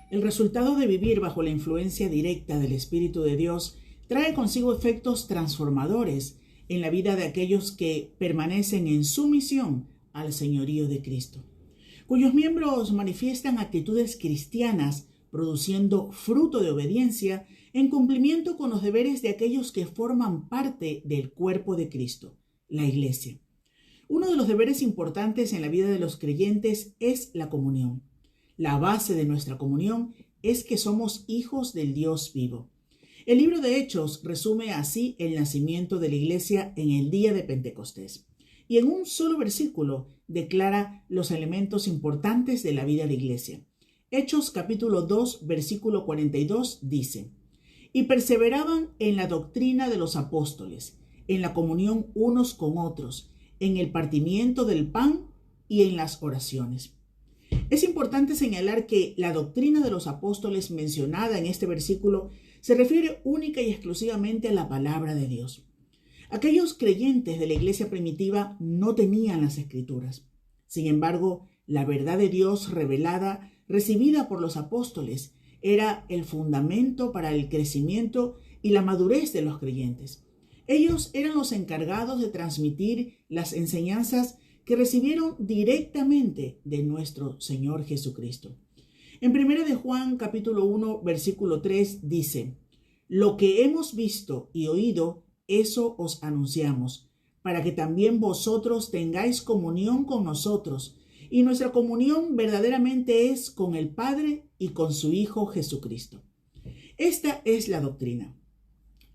El resultado de vivir bajo la influencia directa del Espíritu de Dios trae consigo efectos transformadores en la vida de aquellos que permanecen en sumisión al señorío de Cristo, cuyos miembros manifiestan actitudes cristianas, produciendo fruto de obediencia en cumplimiento con los deberes de aquellos que forman parte del cuerpo de Cristo, la Iglesia. Uno de los deberes importantes en la vida de los creyentes es la comunión. La base de nuestra comunión es que somos hijos del Dios vivo. El libro de Hechos resume así el nacimiento de la Iglesia en el día de Pentecostés. Y en un solo versículo declara los elementos importantes de la vida de Iglesia. Hechos capítulo 2, versículo 42 dice: y perseveraban en la doctrina de los apóstoles, en la comunión unos con otros, en el partimiento del pan y en las oraciones. Es importante señalar que la doctrina de los apóstoles mencionada en este versículo se refiere única y exclusivamente a la palabra de Dios. Aquellos creyentes de la iglesia primitiva no tenían las escrituras. Sin embargo, la verdad de Dios revelada, recibida por los apóstoles, era el fundamento para el crecimiento y la madurez de los creyentes. Ellos eran los encargados de transmitir las enseñanzas que recibieron directamente de nuestro Señor Jesucristo. En 1 de Juan capítulo 1 versículo 3 dice: lo que hemos visto y oído, eso os anunciamos, para que también vosotros tengáis comunión con nosotros, y nuestra comunión verdaderamente es con el Padre y con su Hijo Jesucristo. Esta es la doctrina,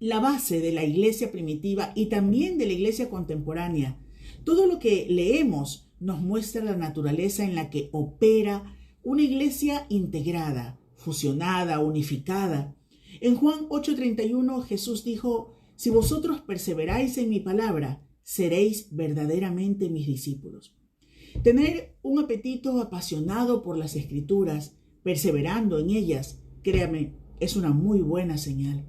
la base de la iglesia primitiva y también de la iglesia contemporánea. Todo lo que leemos nos muestra la naturaleza en la que opera una iglesia integrada, fusionada, unificada. En Juan 8:31 Jesús dijo: si vosotros perseveráis en mi palabra, seréis verdaderamente mis discípulos. Tener un apetito apasionado por las Escrituras, perseverando en ellas, créame, es una muy buena señal.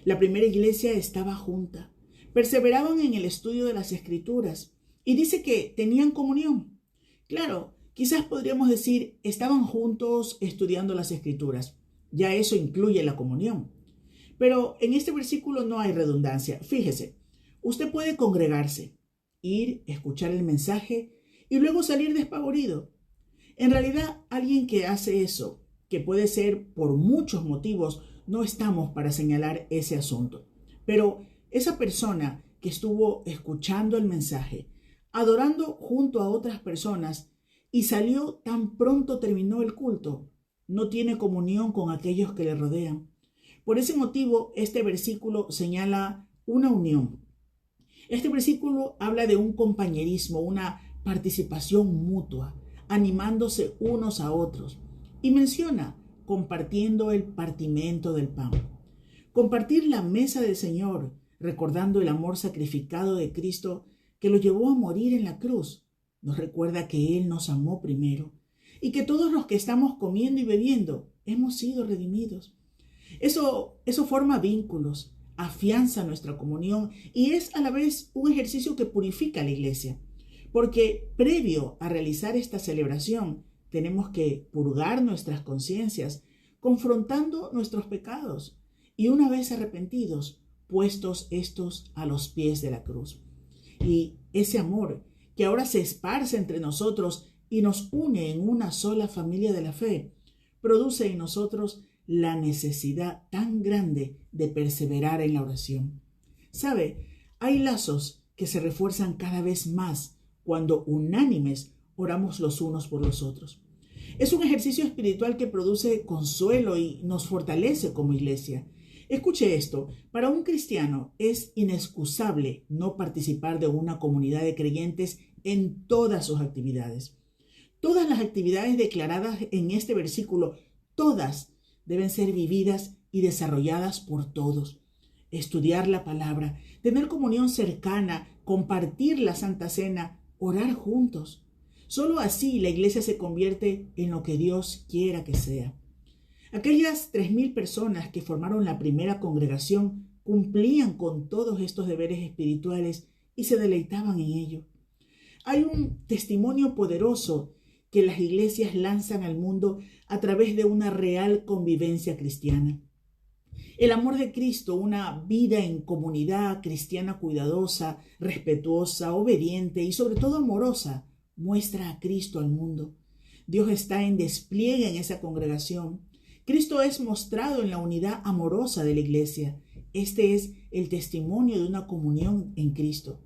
La primera iglesia estaba junta, perseveraban en el estudio de las Escrituras y dice que tenían comunión. Claro, quizás podríamos decir, estaban juntos estudiando las Escrituras. Ya eso incluye la comunión. Pero en este versículo no hay redundancia. Fíjese, usted puede congregarse, ir, escuchar el mensaje y luego salir despavorido. En realidad, alguien que hace eso, que puede ser por muchos motivos, no estamos para señalar ese asunto. Pero esa persona que estuvo escuchando el mensaje, adorando junto a otras personas y salió tan pronto terminó el culto, no tiene comunión con aquellos que le rodean. Por ese motivo, este versículo señala una unión. Este versículo habla de un compañerismo, una participación mutua, animándose unos a otros. Y menciona compartiendo el partimiento del pan. Compartir la mesa del Señor, recordando el amor sacrificado de Cristo que lo llevó a morir en la cruz, nos recuerda que Él nos amó primero y que todos los que estamos comiendo y bebiendo hemos sido redimidos. Eso forma vínculos, afianza nuestra comunión y es a la vez un ejercicio que purifica a la iglesia, porque previo a realizar esta celebración tenemos que purgar nuestras conciencias, confrontando nuestros pecados y una vez arrepentidos, puestos estos a los pies de la cruz. Y ese amor que ahora se esparce entre nosotros y nos une en una sola familia de la fe, produce en nosotros la necesidad tan grande de perseverar en la oración. ¿Sabe? Hay lazos que se refuerzan cada vez más cuando unánimes oramos los unos por los otros. Es un ejercicio espiritual que produce consuelo y nos fortalece como iglesia. Escuche esto, para un cristiano es inexcusable no participar de una comunidad de creyentes en todas sus actividades. Todas las actividades declaradas en este versículo, todas deben ser vividas y desarrolladas por todos. Estudiar la palabra, tener comunión cercana, compartir la Santa Cena, orar juntos. Solo así la iglesia se convierte en lo que Dios quiera que sea. Aquellas 3.000 personas que formaron la primera congregación cumplían con todos estos deberes espirituales y se deleitaban en ello. Hay un testimonio poderoso que las iglesias lanzan al mundo a través de una real convivencia cristiana. El amor de Cristo, una vida en comunidad cristiana cuidadosa, respetuosa, obediente y sobre todo amorosa, muestra a Cristo al mundo. Dios está en despliegue en esa congregación. Cristo es mostrado en la unidad amorosa de la iglesia. Este es el testimonio de una comunión en Cristo.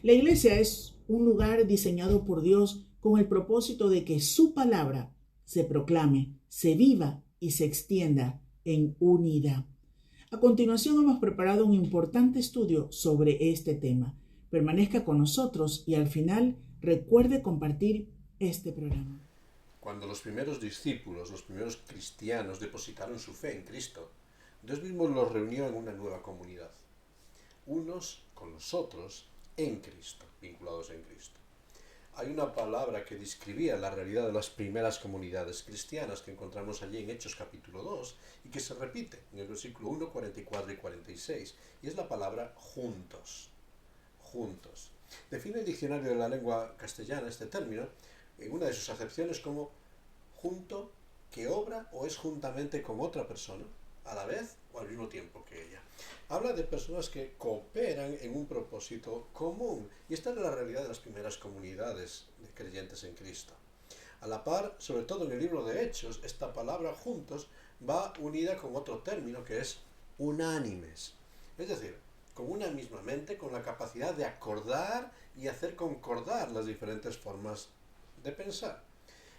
La iglesia es un lugar diseñado por Dios con el propósito de que su palabra se proclame, se viva y se extienda en unidad. A continuación hemos preparado un importante estudio sobre este tema. Permanezca con nosotros y al final recuerde compartir este programa. Cuando los primeros discípulos, los primeros cristianos depositaron su fe en Cristo, Dios mismo los reunió en una nueva comunidad, unos con los otros en Cristo, vinculados en Cristo. Hay una palabra que describía la realidad de las primeras comunidades cristianas que encontramos allí en Hechos capítulo 2 y que se repite en el versículo 1, 44 y 46, y es la palabra juntos. Juntos. Define el diccionario de la lengua castellana este término en una de sus acepciones como junto que obra o es juntamente con otra persona, a la vez o al mismo tiempo que ella. Habla de personas que cooperan en un propósito común, y esta es la realidad de las primeras comunidades de creyentes en Cristo. A la par, sobre todo en el libro de Hechos, esta palabra juntos va unida con otro término que es unánimes, es decir, con una misma mente, con la capacidad de acordar y hacer concordar las diferentes formas de pensar.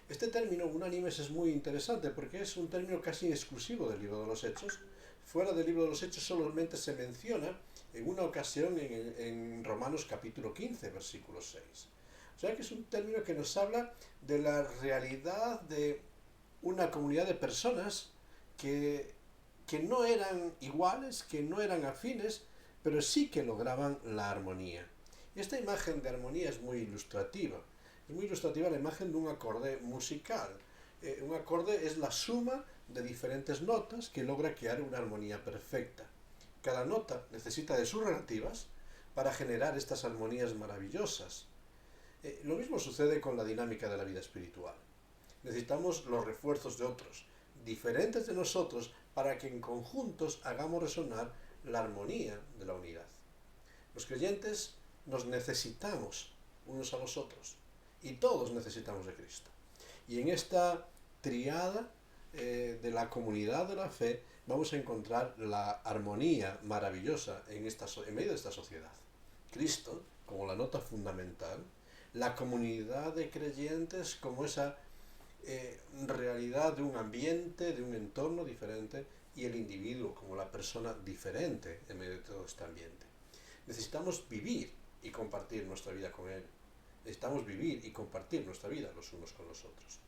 Este término unánimes es muy interesante porque es un término casi exclusivo del libro de los Hechos. Fuera del libro de los Hechos solamente se menciona en una ocasión en Romanos capítulo 15, versículo 6. O sea que es un término que nos habla de la realidad de una comunidad de personas que no eran iguales, que no eran afines, pero sí que lograban la armonía. Y esta imagen de armonía es muy ilustrativa. Es muy ilustrativa la imagen de un acorde musical. Un acorde es la suma de diferentes notas que logra crear una armonía perfecta. Cada nota necesita de sus relativas para generar estas armonías maravillosas. Lo mismo sucede con la dinámica de la vida espiritual. Necesitamos los refuerzos de otros, diferentes de nosotros, para que en conjuntos hagamos resonar la armonía de la unidad. Los creyentes nos necesitamos unos a los otros. Y todos necesitamos de Cristo. Y en esta triada de la comunidad de la fe vamos a encontrar la armonía maravillosa en medio de esta sociedad. Cristo como la nota fundamental, la comunidad de creyentes como esa realidad de un ambiente, de un entorno diferente, y el individuo como la persona diferente en medio de todo este ambiente. Necesitamos vivir y compartir nuestra vida con Él. Necesitamos vivir y compartir nuestra vida los unos con los otros.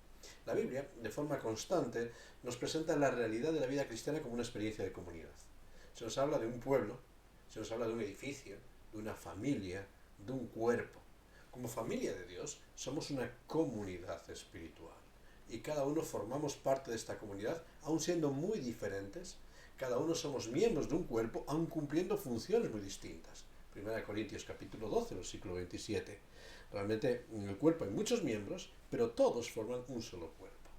La Biblia, de forma constante, nos presenta la realidad de la vida cristiana como una experiencia de comunidad. Se nos habla de un pueblo, se nos habla de un edificio, de una familia, de un cuerpo. Como familia de Dios, somos una comunidad espiritual. Y cada uno formamos parte de esta comunidad, aun siendo muy diferentes. Cada uno somos miembros de un cuerpo, aun cumpliendo funciones muy distintas. 1 Corintios capítulo 12, versículo 27. Realmente en el cuerpo hay muchos miembros, pero todos forman un solo cuerpo.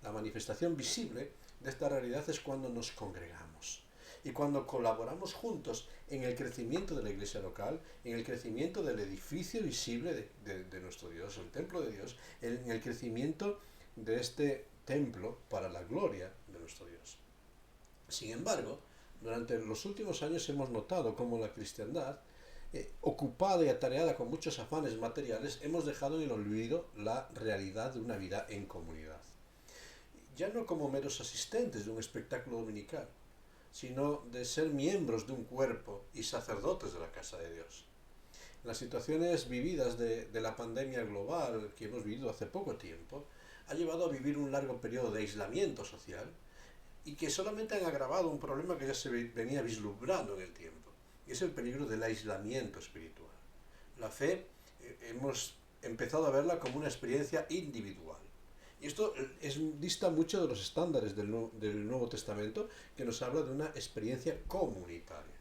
La manifestación visible de esta realidad es cuando nos congregamos y cuando colaboramos juntos en el crecimiento de la iglesia local, en el crecimiento del edificio visible de nuestro Dios, el templo de Dios, en el crecimiento de este templo para la gloria de nuestro Dios. Sin embargo, durante los últimos años hemos notado cómo la cristiandad, ocupada y atareada con muchos afanes materiales, hemos dejado en el olvido la realidad de una vida en comunidad. Ya no como meros asistentes de un espectáculo dominical, sino de ser miembros de un cuerpo y sacerdotes de la casa de Dios. En las situaciones vividas de la pandemia global que hemos vivido hace poco tiempo, ha llevado a vivir un largo periodo de aislamiento social y que solamente han agravado un problema que ya se venía vislumbrando en el tiempo. Y es el peligro del aislamiento espiritual. La fe, hemos empezado a verla como una experiencia individual. Y esto dista mucho de los estándares del Nuevo Testamento, que nos habla de una experiencia comunitaria.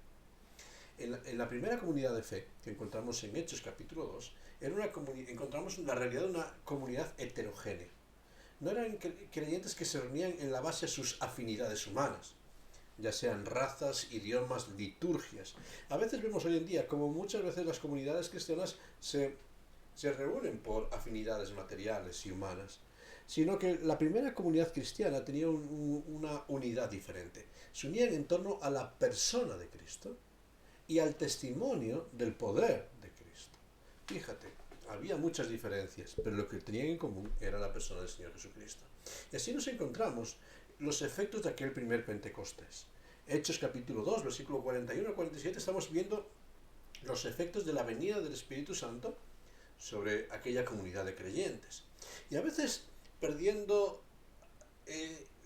En la primera comunidad de fe que encontramos en Hechos capítulo 2, encontramos la realidad de una comunidad heterogénea. No eran creyentes que se reunían en la base de sus afinidades humanas, ya sean razas, idiomas, liturgias. A veces vemos hoy en día como muchas veces las comunidades cristianas se reúnen por afinidades materiales y humanas, sino que la primera comunidad cristiana tenía una unidad diferente. Se unían en torno a la persona de Cristo y al testimonio del poder de Cristo. Fíjate, había muchas diferencias, pero lo que tenían en común era la persona del Señor Jesucristo. Y así nos encontramos los efectos de aquel primer Pentecostés. Hechos capítulo 2, versículo 41 a 47, estamos viendo los efectos de la venida del Espíritu Santo sobre aquella comunidad de creyentes. Y a veces, perdiendo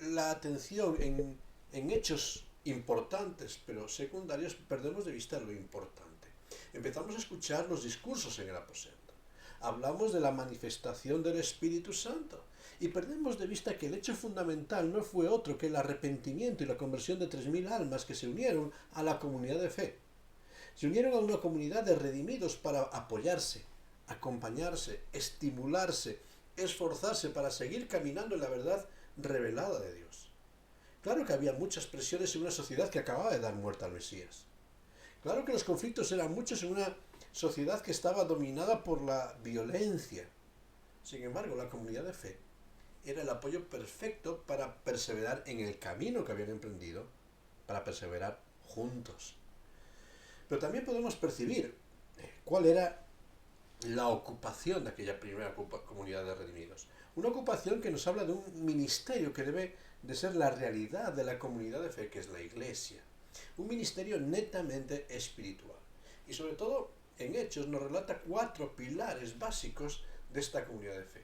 la atención en hechos importantes, pero secundarios, perdemos de vista lo importante. Empezamos a escuchar los discursos en el aposento. Hablamos de la manifestación del Espíritu Santo y perdemos de vista que el hecho fundamental no fue otro que el arrepentimiento y la conversión de 3.000 almas que se unieron a la comunidad de fe. Se unieron a una comunidad de redimidos para apoyarse, acompañarse, estimularse, esforzarse para seguir caminando en la verdad revelada de Dios. Claro que había muchas presiones en una sociedad que acababa de dar muerte al Mesías. Claro que los conflictos eran muchos en una sociedad que estaba dominada por la violencia. Sin embargo, la comunidad de fe era el apoyo perfecto para perseverar en el camino que habían emprendido, para perseverar juntos. Pero también podemos percibir cuál era la ocupación de aquella primera comunidad de redimidos. Una ocupación que nos habla de un ministerio que debe de ser la realidad de la comunidad de fe, que es la Iglesia. Un ministerio netamente espiritual. Y sobre todo, en Hechos nos relata 4 pilares básicos de esta comunidad de fe.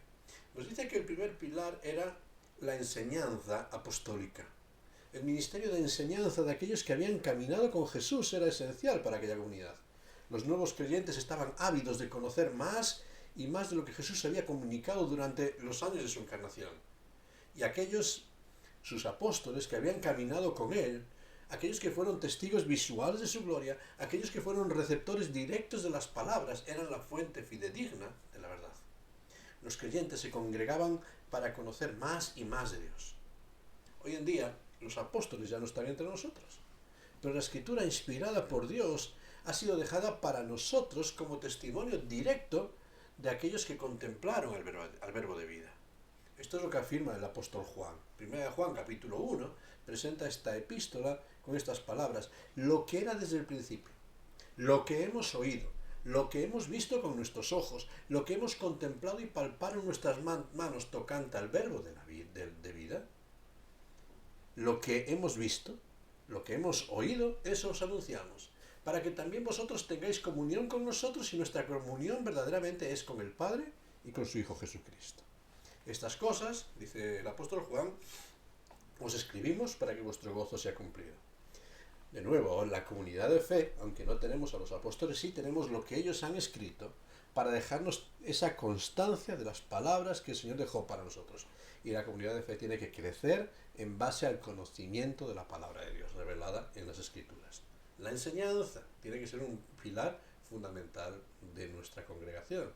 Nos dice que el primer pilar era la enseñanza apostólica. El ministerio de enseñanza de aquellos que habían caminado con Jesús era esencial para aquella comunidad. Los nuevos creyentes estaban ávidos de conocer más y más de lo que Jesús había comunicado durante los años de su encarnación. Y aquellos, sus apóstoles, que habían caminado con él, aquellos que fueron testigos visuales de su gloria, aquellos que fueron receptores directos de las palabras, eran la fuente fidedigna de la verdad. Los creyentes se congregaban para conocer más y más de Dios. Hoy en día, los apóstoles ya no están entre nosotros, pero la Escritura inspirada por Dios ha sido dejada para nosotros como testimonio directo de aquellos que contemplaron al verbo de vida. Esto es lo que afirma el apóstol Juan. Primera de Juan, capítulo 1, presenta esta epístola con estas palabras: lo que era desde el principio, lo que hemos oído, lo que hemos visto con nuestros ojos, lo que hemos contemplado y palpado en nuestras manos tocante al verbo de vida, lo que hemos visto, lo que hemos oído, eso os anunciamos, para que también vosotros tengáis comunión con nosotros, y nuestra comunión verdaderamente es con el Padre y con su Hijo Jesucristo. Estas cosas, dice el apóstol Juan, os escribimos para que vuestro gozo sea cumplido. De nuevo, en la comunidad de fe, aunque no tenemos a los apóstoles, sí tenemos lo que ellos han escrito para dejarnos esa constancia de las palabras que el Señor dejó para nosotros. Y la comunidad de fe tiene que crecer en base al conocimiento de la palabra de Dios revelada en las Escrituras. La enseñanza tiene que ser un pilar fundamental de nuestra congregación.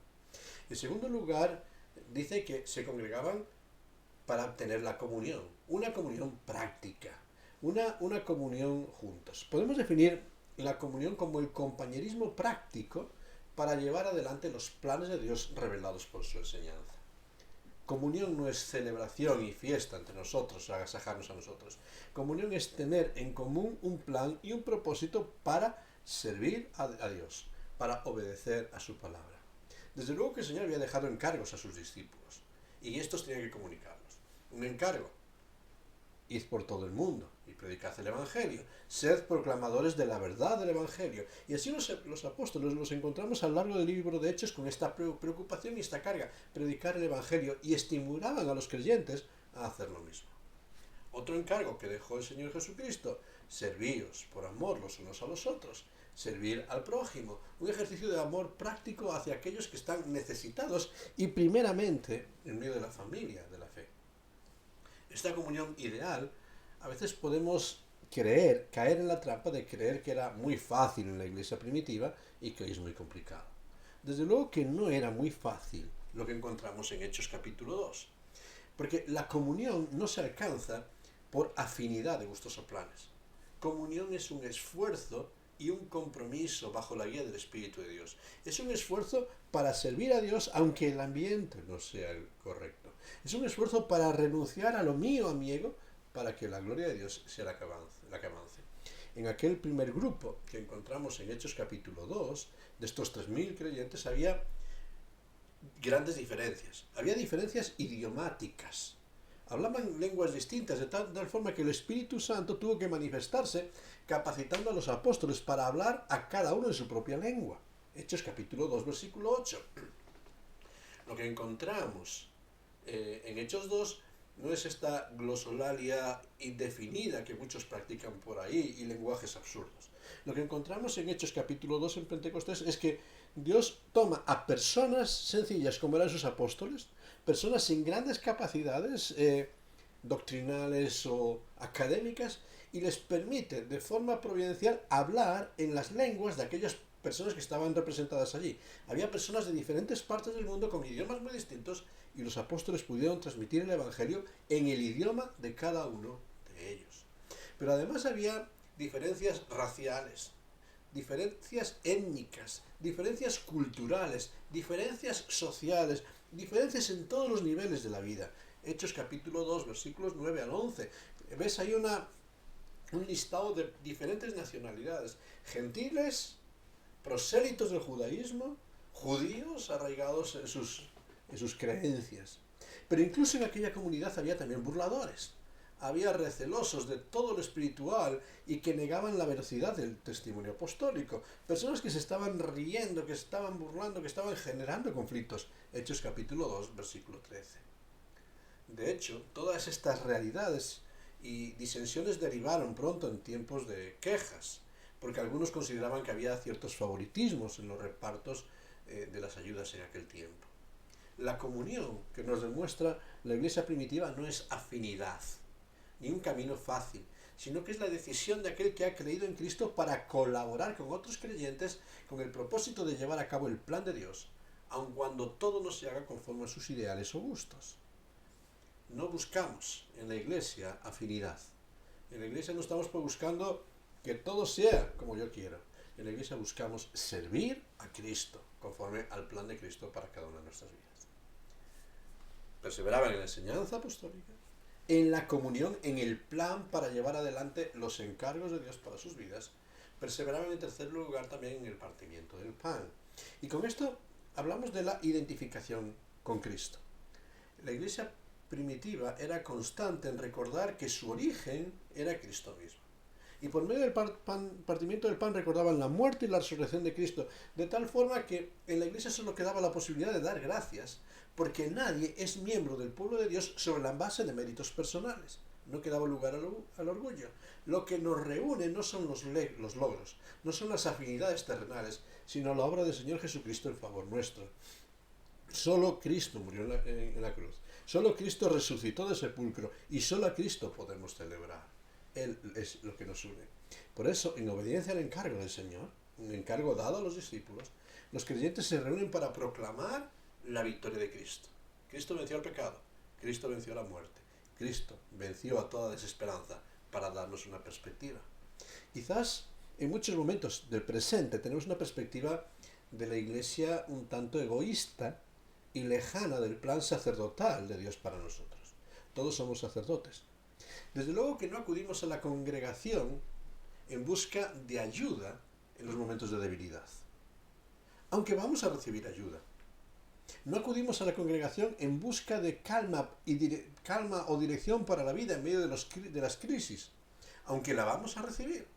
En segundo lugar, dice que se congregaban para obtener la comunión, una comunión práctica, una comunión juntos. Podemos definir la comunión como el compañerismo práctico para llevar adelante los planes de Dios revelados por su enseñanza. Comunión no es celebración y fiesta entre nosotros, agasajarnos a nosotros. Comunión es tener en común un plan y un propósito para servir a Dios, para obedecer a su palabra. Desde luego que el Señor había dejado encargos a sus discípulos, y estos tenían que comunicarlos. Un encargo: id por todo el mundo y predicad el Evangelio, sed proclamadores de la verdad del Evangelio. Y así los apóstoles los encontramos a lo largo del libro de Hechos con esta preocupación y esta carga: predicar el Evangelio, y estimulaban a los creyentes a hacer lo mismo. Otro encargo que dejó el Señor Jesucristo: servíos por amor los unos a los otros. servir al prójimo, un ejercicio de amor práctico hacia aquellos que están necesitados y primeramente en medio de la familia de la fe. Esta comunión ideal, a veces podemos caer en la trampa de creer que era muy fácil en la iglesia primitiva y que hoy es muy complicado. Desde luego que no era muy fácil lo que encontramos en Hechos capítulo 2, porque la comunión no se alcanza por afinidad de gustos o planes. Comunión es un esfuerzo y un compromiso bajo la guía del Espíritu de Dios. Es un esfuerzo para servir a Dios aunque el ambiente no sea el correcto. Es un esfuerzo para renunciar a lo mío, a mi ego, para que la gloria de Dios sea la que avance. En aquel primer grupo que encontramos en Hechos capítulo 2, de estos 3.000 creyentes, había grandes diferencias. Había diferencias idiomáticas. Hablaban lenguas distintas, de tal forma que el Espíritu Santo tuvo que manifestarse capacitando a los apóstoles para hablar a cada uno en su propia lengua. Hechos capítulo 2, versículo 8. Lo que encontramos en Hechos 2 no es esta glosolalia indefinida que muchos practican por ahí y lenguajes absurdos. Lo que encontramos en Hechos capítulo 2 en Pentecostés es que Dios toma a personas sencillas como eran sus apóstoles, personas sin grandes capacidades doctrinales o académicas, y les permite de forma providencial hablar en las lenguas de aquellas personas que estaban representadas allí. Había personas de diferentes partes del mundo con idiomas muy distintos y los apóstoles pudieron transmitir el Evangelio en el idioma de cada uno de ellos. Pero además había diferencias raciales, diferencias étnicas, diferencias culturales, diferencias sociales, diferencias en todos los niveles de la vida. Hechos capítulo 2, versículos 9 al 11. Ves ahí un listado de diferentes nacionalidades, gentiles, prosélitos del judaísmo, judíos arraigados en sus creencias. Pero incluso en aquella comunidad había también burladores. Había recelosos de todo lo espiritual y que negaban la veracidad del testimonio apostólico. Personas que se estaban riendo, que se estaban burlando, que estaban generando conflictos. Hechos capítulo 2, versículo 13. De hecho, todas estas realidades y disensiones derivaron pronto en tiempos de quejas, porque algunos consideraban que había ciertos favoritismos en los repartos de las ayudas en aquel tiempo. La comunión que nos demuestra la iglesia primitiva no es afinidad, ni un camino fácil, sino que es la decisión de aquel que ha creído en Cristo para colaborar con otros creyentes con el propósito de llevar a cabo el plan de Dios, aun cuando todo no se haga conforme a sus ideales o gustos. No buscamos en la iglesia afinidad. En la iglesia no estamos buscando que todo sea como yo quiero. En la iglesia buscamos servir a Cristo, conforme al plan de Cristo para cada una de nuestras vidas. Perseveraban en la enseñanza apostólica, en la comunión, en el plan para llevar adelante los encargos de Dios para sus vidas. Perseveraban en tercer lugar también en el partimiento del pan. Y con esto hablamos de la identificación con Cristo. La iglesia primitiva era constante en recordar que su origen era Cristo mismo. Y por medio del partimiento del pan recordaban la muerte y la resurrección de Cristo, de tal forma que en la iglesia solo quedaba la posibilidad de dar gracias, porque nadie es miembro del pueblo de Dios sobre la base de méritos personales. No quedaba lugar al orgullo. Lo que nos reúne no son los logros, no son las afinidades terrenales, sino la obra del Señor Jesucristo en favor nuestro. Solo Cristo murió en la cruz. Solo Cristo resucitó del sepulcro y solo a Cristo podemos celebrar. Él es lo que nos une. Por eso, en obediencia al encargo del Señor, un encargo dado a los discípulos, los creyentes se reúnen para proclamar la victoria de Cristo. Cristo venció al pecado, Cristo venció a la muerte, Cristo venció a toda desesperanza para darnos una perspectiva. Quizás en muchos momentos del presente tenemos una perspectiva de la iglesia un tanto egoísta y lejana del plan sacerdotal de Dios para nosotros. Todos somos sacerdotes. Desde luego que no acudimos a la congregación en busca de ayuda en los momentos de debilidad, aunque vamos a recibir ayuda. No acudimos a la congregación en busca de calma o dirección para la vida en medio de las crisis, aunque la vamos a recibir.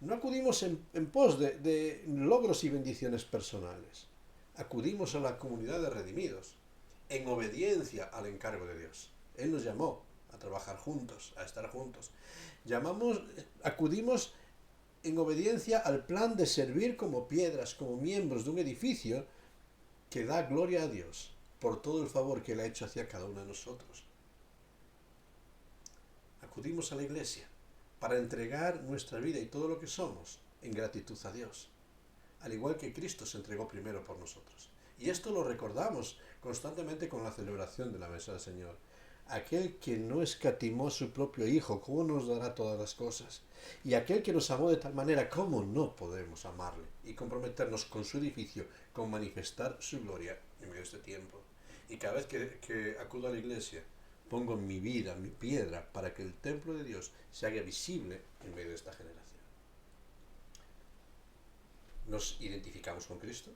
No acudimos en pos de logros y bendiciones personales. Acudimos a la comunidad de redimidos en obediencia al encargo de Dios. Él nos llamó a trabajar juntos, a estar juntos. Acudimos en obediencia al plan de servir como piedras, como miembros de un edificio que da gloria a Dios por todo el favor que Él ha hecho hacia cada uno de nosotros. Acudimos a la iglesia para entregar nuestra vida y todo lo que somos en gratitud a Dios, al igual que Cristo se entregó primero por nosotros. Y esto lo recordamos constantemente con la celebración de la mesa del Señor. Aquel que no escatimó su propio Hijo, ¿cómo nos dará todas las cosas? Y aquel que nos amó de tal manera, ¿cómo no podemos amarle y comprometernos con su edificio, con manifestar su gloria en medio de este tiempo? Y cada vez que acudo a la iglesia, pongo mi vida, mi piedra, para que el templo de Dios se haga visible en medio de esta generación. Nos identificamos con Cristo,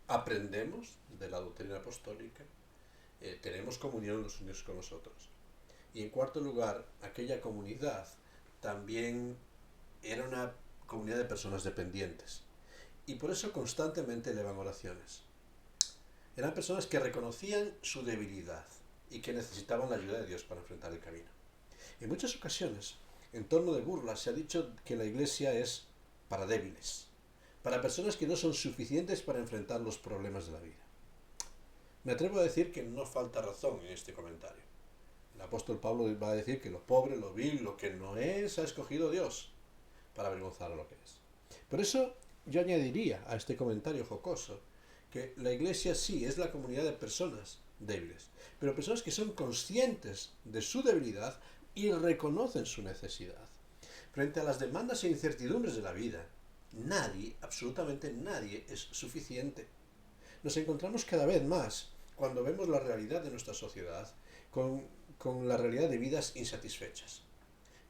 aprendemos de la doctrina apostólica, tenemos comunión los unos con los otros. Y en cuarto lugar, aquella comunidad también era una comunidad de personas dependientes. Y por eso constantemente elevan oraciones. Eran personas que reconocían su debilidad y que necesitaban la ayuda de Dios para enfrentar el camino. En muchas ocasiones, en torno de burlas, se ha dicho que la iglesia es para débiles, para personas que no son suficientes para enfrentar los problemas de la vida. Me atrevo a decir que no falta razón en este comentario. El apóstol Pablo va a decir que lo pobre, lo vil, lo que no es, ha escogido Dios para avergonzar a lo que es. Por eso yo añadiría a este comentario jocoso que la iglesia sí es la comunidad de personas débiles, pero personas que son conscientes de su debilidad y reconocen su necesidad. Frente a las demandas e incertidumbres de la vida, nadie, absolutamente nadie, es suficiente. Nos encontramos cada vez más, cuando vemos la realidad de nuestra sociedad, con la realidad de vidas insatisfechas.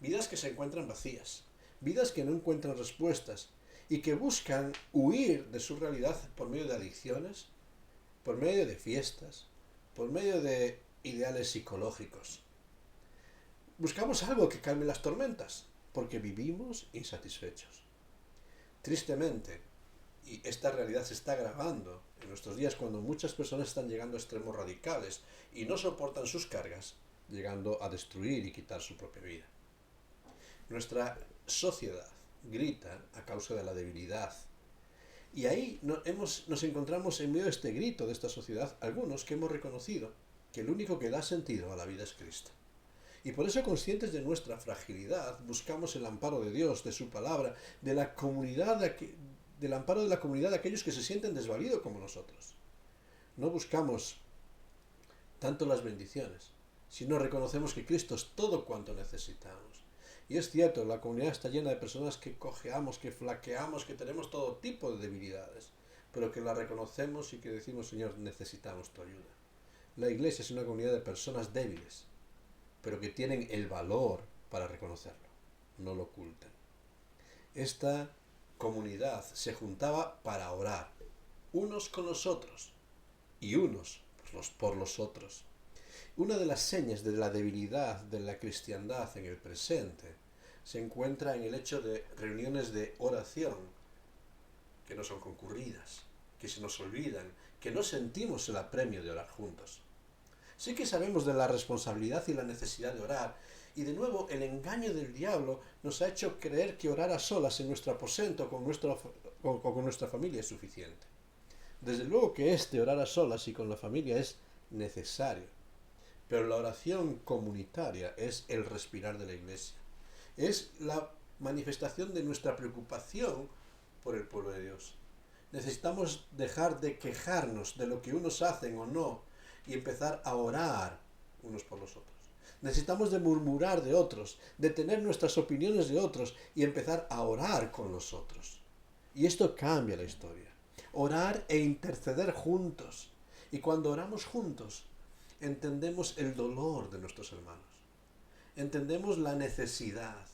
Vidas que se encuentran vacías, vidas que no encuentran respuestas y que buscan huir de su realidad por medio de adicciones, por medio de fiestas, por medio de ideales psicológicos. Buscamos algo que calme las tormentas, porque vivimos insatisfechos. Tristemente, y esta realidad se está agravando en nuestros días cuando muchas personas están llegando a extremos radicales y no soportan sus cargas, llegando a destruir y quitar su propia vida. Nuestra sociedad grita a causa de la debilidad. Y ahí nos encontramos en medio de este grito de esta sociedad, algunos que hemos reconocido que el único que da sentido a la vida es Cristo. Y por eso, conscientes de nuestra fragilidad, buscamos el amparo de Dios, de su palabra, de la comunidad, del amparo de la comunidad de aquellos que se sienten desvalidos como nosotros. No buscamos tanto las bendiciones, sino reconocemos que Cristo es todo cuanto necesitamos. Y es cierto, la comunidad está llena de personas que cojeamos, que flaqueamos, que tenemos todo tipo de debilidades, pero que la reconocemos y que decimos, Señor, necesitamos tu ayuda. La iglesia es una comunidad de personas débiles, pero que tienen el valor para reconocerlo, no lo ocultan. Esta comunidad se juntaba para orar, unos con los otros y unos por los otros. Una de las señas de la debilidad de la cristiandad en el presente se encuentra en el hecho de reuniones de oración que no son concurridas, que se nos olvidan, que no sentimos el apremio de orar juntos. Sí que sabemos de la responsabilidad y la necesidad de orar, y de nuevo el engaño del diablo nos ha hecho creer que orar a solas en nuestro aposento con nuestra familia es suficiente. Desde luego que orar a solas y con la familia es necesario, pero la oración comunitaria es el respirar de la iglesia, es la manifestación de nuestra preocupación por el pueblo de Dios. Necesitamos dejar de quejarnos de lo que unos hacen o no y empezar a orar unos por los otros. Necesitamos de murmurar de otros, de tener nuestras opiniones de otros y empezar a orar con los otros. Y esto cambia la historia. Orar e interceder juntos. Y cuando oramos juntos, entendemos el dolor de nuestros hermanos. Entendemos la necesidad.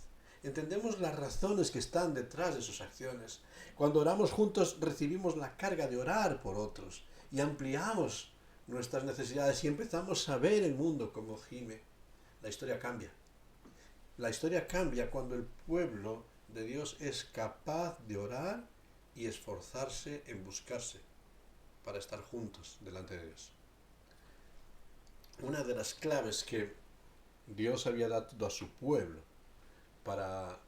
Entendemos las razones que están detrás de sus acciones. Cuando oramos juntos, recibimos la carga de orar por otros y ampliamos nuestras necesidades y empezamos a ver el mundo como gime. La historia cambia. La historia cambia cuando el pueblo de Dios es capaz de orar y esforzarse en buscarse para estar juntos delante de Dios. Una de las claves que Dios había dado a su pueblo para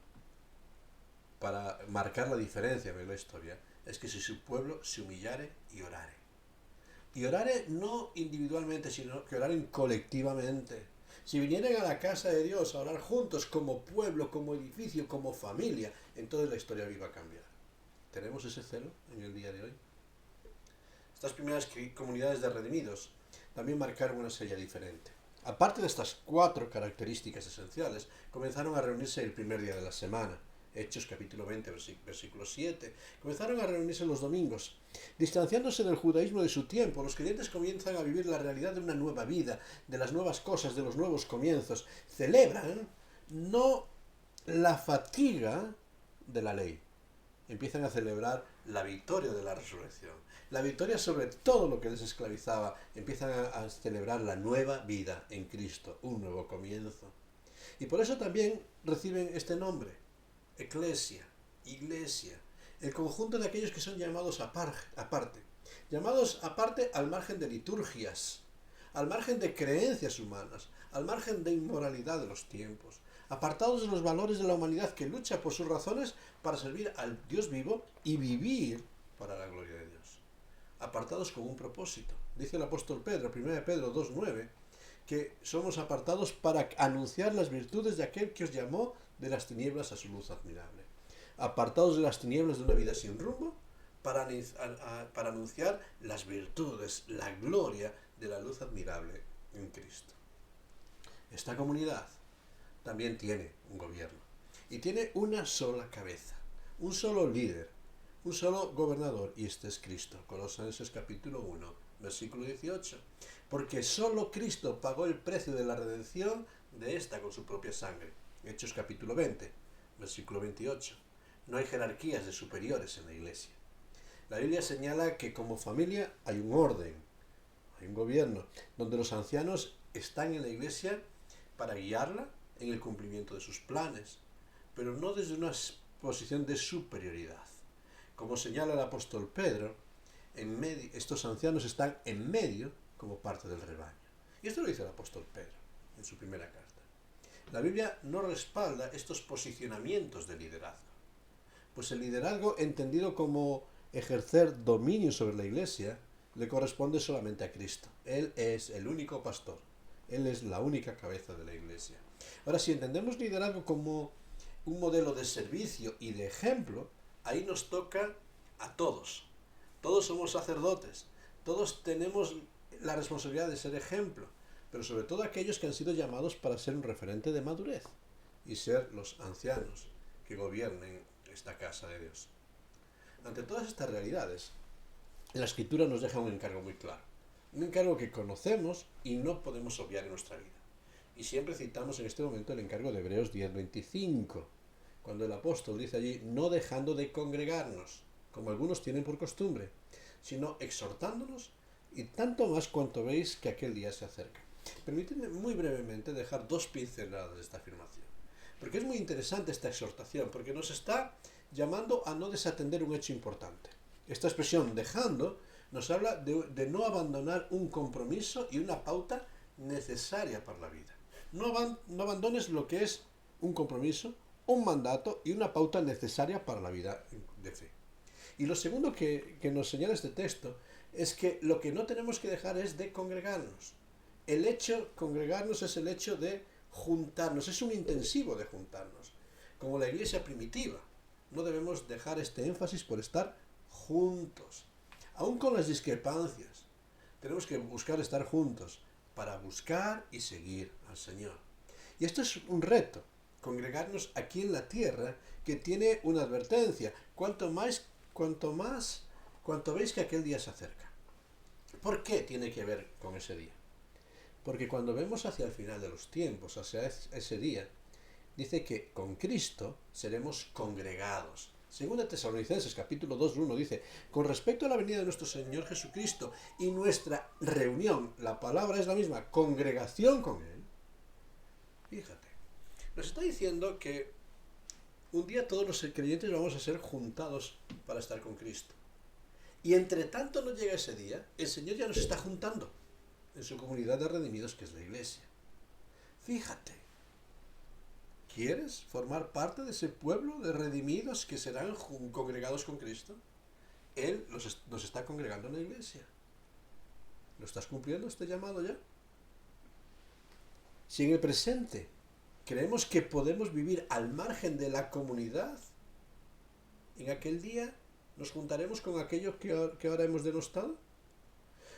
para marcar la diferencia en la historia, es que si su pueblo se humillare y orare. Y orare no individualmente, sino que oraren colectivamente. Si vinieran a la casa de Dios a orar juntos como pueblo, como edificio, como familia, entonces la historia iba a cambiar. ¿Tenemos ese celo en el día de hoy? Estas primeras comunidades de redimidos también marcaron una seña diferente. Aparte de estas 4 características esenciales, comenzaron a reunirse el primer día de la semana. Hechos capítulo 20, versículo 7. Comenzaron a reunirse los domingos. Distanciándose del judaísmo de su tiempo, los creyentes comienzan a vivir la realidad de una nueva vida, de las nuevas cosas, de los nuevos comienzos. Celebran no la fatiga de la ley. Empiezan a celebrar la victoria de la resurrección. La victoria sobre todo lo que les esclavizaba. Empiezan a celebrar la nueva vida en Cristo, un nuevo comienzo. Y por eso también reciben este nombre, Eclesia, iglesia, el conjunto de aquellos que son llamados aparte. Llamados aparte al margen de liturgias, al margen de creencias humanas, al margen de inmoralidad de los tiempos, apartados de los valores de la humanidad que lucha por sus razones para servir al Dios vivo y vivir para la gloria de Dios. Apartados con un propósito. Dice el apóstol Pedro, 1 Pedro 2:9, que somos apartados para anunciar las virtudes de aquel que os llamó de las tinieblas a su luz admirable. Apartados de las tinieblas de una vida sin rumbo para anunciar las virtudes, la gloria de la luz admirable en Cristo. Esta comunidad también tiene un gobierno y tiene una sola cabeza, un solo líder, un solo gobernador, y este es Cristo. Colosenses capítulo 1, versículo 18. Porque solo Cristo pagó el precio de la redención de esta con su propia sangre. Hechos capítulo 20, versículo 28. No hay jerarquías de superiores en la iglesia. La Biblia señala que como familia hay un orden, hay un gobierno, donde los ancianos están en la iglesia para guiarla en el cumplimiento de sus planes, pero no desde una posición de superioridad. Como señala el apóstol Pedro, estos ancianos están en medio como parte del rebaño. Y esto lo dice el apóstol Pedro en su primera carta. La Biblia no respalda estos posicionamientos de liderazgo, pues el liderazgo entendido como ejercer dominio sobre la iglesia le corresponde solamente a Cristo. Él es el único pastor, Él es la única cabeza de la iglesia. Ahora, si entendemos liderazgo como un modelo de servicio y de ejemplo, ahí nos toca a todos. Todos somos sacerdotes, todos tenemos la responsabilidad de ser ejemplo, pero sobre todo aquellos que han sido llamados para ser un referente de madurez y ser los ancianos que gobiernen esta casa de Dios. Ante todas estas realidades, la Escritura nos deja un encargo muy claro, un encargo que conocemos y no podemos obviar en nuestra vida. Y siempre citamos en este momento el encargo de Hebreos 10:25, cuando el apóstol dice allí, no dejando de congregarnos, como algunos tienen por costumbre, sino exhortándonos, y tanto más cuanto veis que aquel día se acerca. Permíteme muy brevemente dejar 2 pinceladas de esta afirmación, porque es muy interesante esta exhortación, porque nos está llamando a no desatender un hecho importante. Esta expresión dejando nos habla de no abandonar un compromiso y una pauta necesaria para la vida. No abandones lo que es un compromiso, un mandato y una pauta necesaria para la vida de fe. Y lo segundo que nos señala este texto es que lo que no tenemos que dejar es de congregarnos. Congregarnos es el hecho de juntarnos, es un intensivo de juntarnos. Como la iglesia primitiva, no debemos dejar este énfasis por estar juntos. Aún con las discrepancias, tenemos que buscar estar juntos para buscar y seguir al Señor. Y esto es un reto, congregarnos aquí en la tierra, que tiene una advertencia. Cuanto veis que aquel día se acerca. ¿Por qué tiene que ver con ese día? Porque cuando vemos hacia el final de los tiempos, hacia ese día, dice que con Cristo seremos congregados. Según de Tesalonicenses capítulo 2:1 dice, con respecto a la venida de nuestro Señor Jesucristo y nuestra reunión, la palabra es la misma, congregación con Él. Fíjate, nos está diciendo que un día todos los creyentes vamos a ser juntados para estar con Cristo. Y entre tanto no llega ese día, el Señor ya nos está juntando en su comunidad de redimidos, que es la iglesia. Fíjate, ¿Quieres formar parte de ese pueblo de redimidos que serán congregados con Cristo? Él nos está congregando en la iglesia. ¿Lo estás cumpliendo este llamado ya? Si en el presente creemos que podemos vivir al margen de la comunidad, en aquel día nos juntaremos con aquellos que ahora hemos denostado.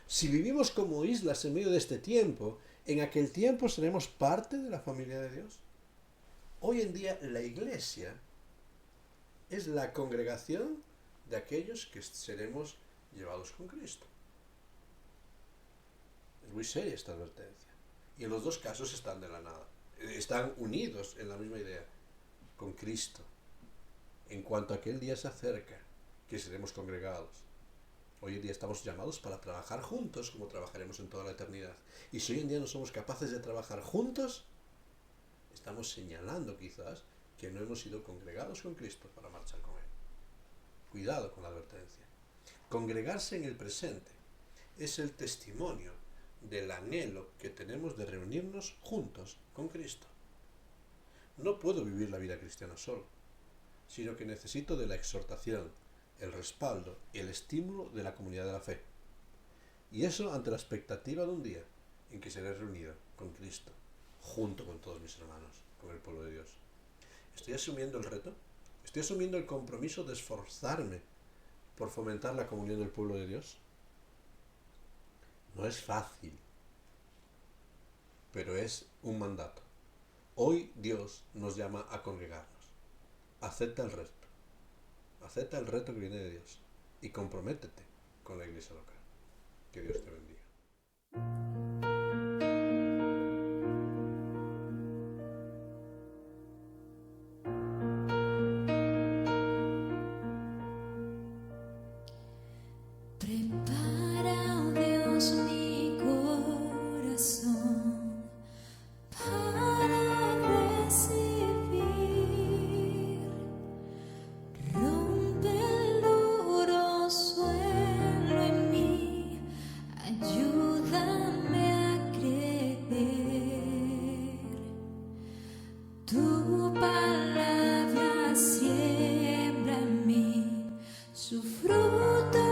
Si vivimos como islas en medio de este tiempo, en aquel tiempo seremos parte de la familia de Dios. Hoy en día la iglesia es la congregación de aquellos que seremos llevados con Cristo. Es muy seria esta advertencia. Y en los dos casos están de la nada. Están unidos en la misma idea, con Cristo. En cuanto aquel día se acerca, que seremos congregados. Hoy en día estamos llamados para trabajar juntos, como trabajaremos en toda la eternidad. Y si hoy en día no somos capaces de trabajar juntos, estamos señalando quizás que no hemos sido congregados con Cristo para marchar con Él. Cuidado con la advertencia. Congregarse en el presente es el testimonio del anhelo que tenemos de reunirnos juntos con Cristo. No puedo vivir la vida cristiana solo, sino que necesito de la exhortación, el respaldo y el estímulo de la comunidad de la fe. Y eso ante la expectativa de un día en que seré reunido con Cristo, junto con todos mis hermanos, con el pueblo de Dios. ¿Estoy asumiendo el reto? ¿Estoy asumiendo el compromiso de esforzarme por fomentar la comunión del pueblo de Dios? No es fácil, pero es un mandato. Hoy Dios nos llama a congregarnos. Acepta el reto. Acepta el reto que viene de Dios y comprométete con la iglesia local. Que Dios te bendiga. Prepara, oh Dios, mi corazón para recibir. Rompe el duro suelo en mí, ayúdame a creer. Tu palabra siembra en mí su fruto.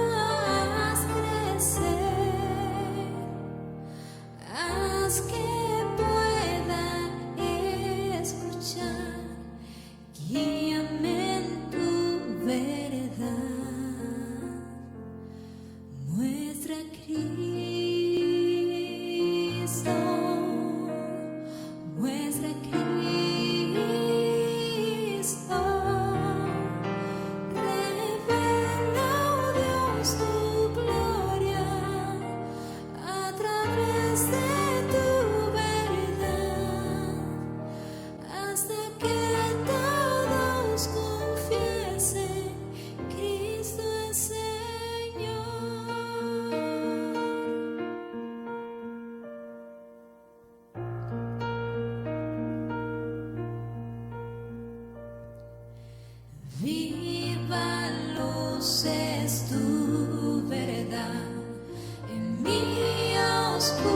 Haz que pueda escuchar, guíame en tu verdad, muestra a Cristo, muestra a Cristo, revela, oh Dios, tu gloria a través de tu verdad, hasta que todos confiesen, Cristo es Señor. Viva luz es tu verdad en mi oscuridad,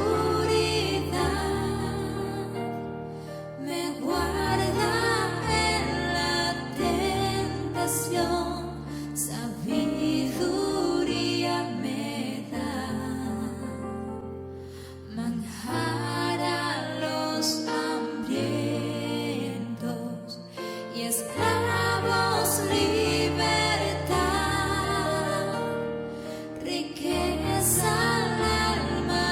me guarda en la tentación, sabiduría me da, manjar a los hambrientos y esclavos libertad, riqueza al alma.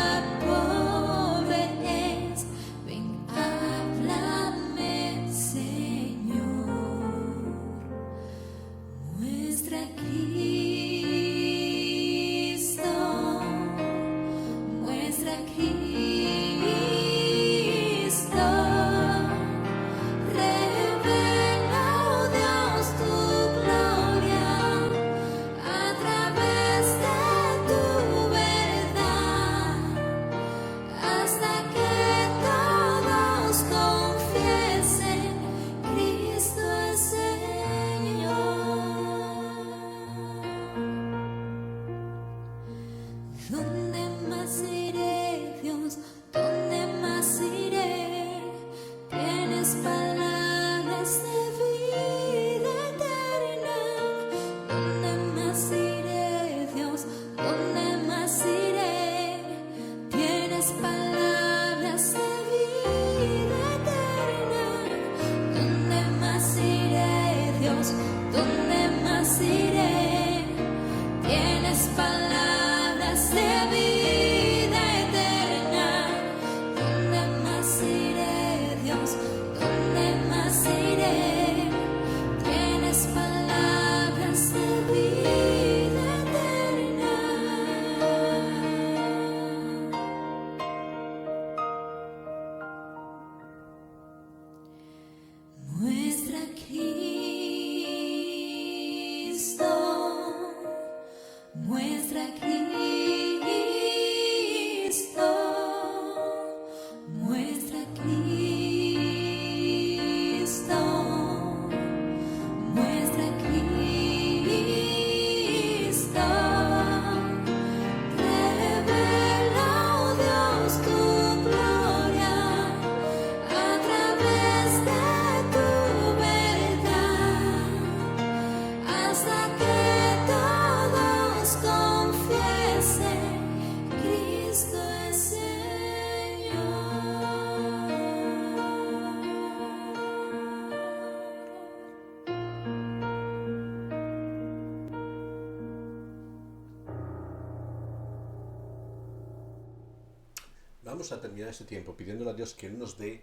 Vamos a terminar este tiempo pidiéndole a Dios que Él nos dé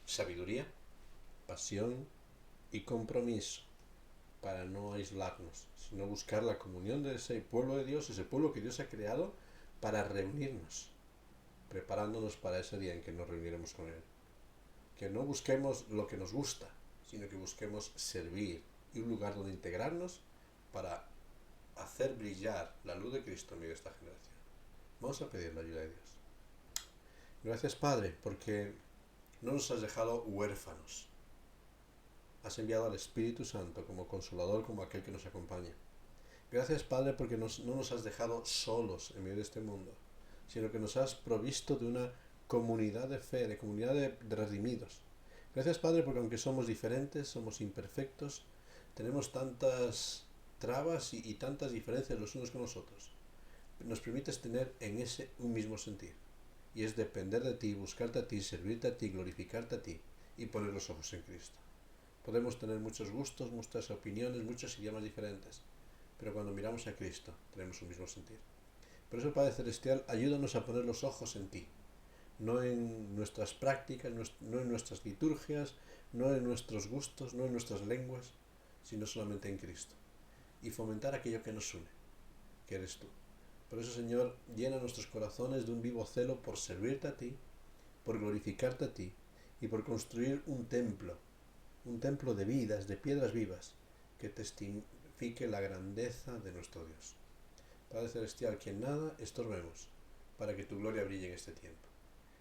sabiduría, pasión y compromiso para no aislarnos, sino buscar la comunión de ese pueblo de Dios, ese pueblo que Dios ha creado para reunirnos, preparándonos para ese día en que nos reuniremos con Él. Que no busquemos lo que nos gusta, sino que busquemos servir y un lugar donde integrarnos para hacer brillar la luz de Cristo en medio de esta generación. Vamos a pedir la ayuda de Dios. Gracias, Padre, porque no nos has dejado huérfanos. Has enviado al Espíritu Santo como consolador, como aquel que nos acompaña. Gracias, Padre, porque no nos has dejado solos en medio de este mundo, sino que nos has provisto de una comunidad de fe, de comunidad de redimidos. Gracias, Padre, porque aunque somos diferentes, somos imperfectos, tenemos tantas trabas y tantas diferencias los unos con los otros, nos permites tener en ese un mismo sentir, y es depender de ti, buscarte a ti, servirte a ti, glorificarte a ti y poner los ojos en Cristo. Podemos tener muchos gustos, muchas opiniones, muchos idiomas diferentes, pero cuando miramos a Cristo tenemos un mismo sentir. Por eso, Padre Celestial, ayúdanos a poner los ojos en ti, no en nuestras prácticas, no en nuestras liturgias, no en nuestros gustos, no en nuestras lenguas, sino solamente en Cristo, y fomentar aquello que nos une, que eres tú. Por eso, Señor, llena nuestros corazones de un vivo celo por servirte a ti, por glorificarte a ti y por construir un templo de vidas, de piedras vivas, que testifique la grandeza de nuestro Dios. Padre Celestial, que en nada estorbemos para que tu gloria brille en este tiempo.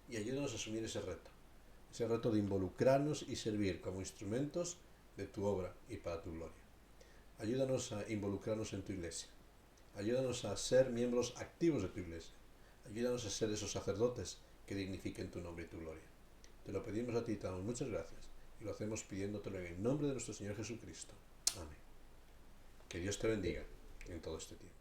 Y ayúdanos a asumir ese reto de involucrarnos y servir como instrumentos de tu obra y para tu gloria. Ayúdanos a involucrarnos en tu iglesia. Ayúdanos a ser miembros activos de tu iglesia. Ayúdanos a ser esos sacerdotes que dignifiquen tu nombre y tu gloria. Te lo pedimos a ti y te damos muchas gracias. Y lo hacemos pidiéndotelo en el nombre de nuestro Señor Jesucristo. Amén. Que Dios te bendiga en todo este tiempo.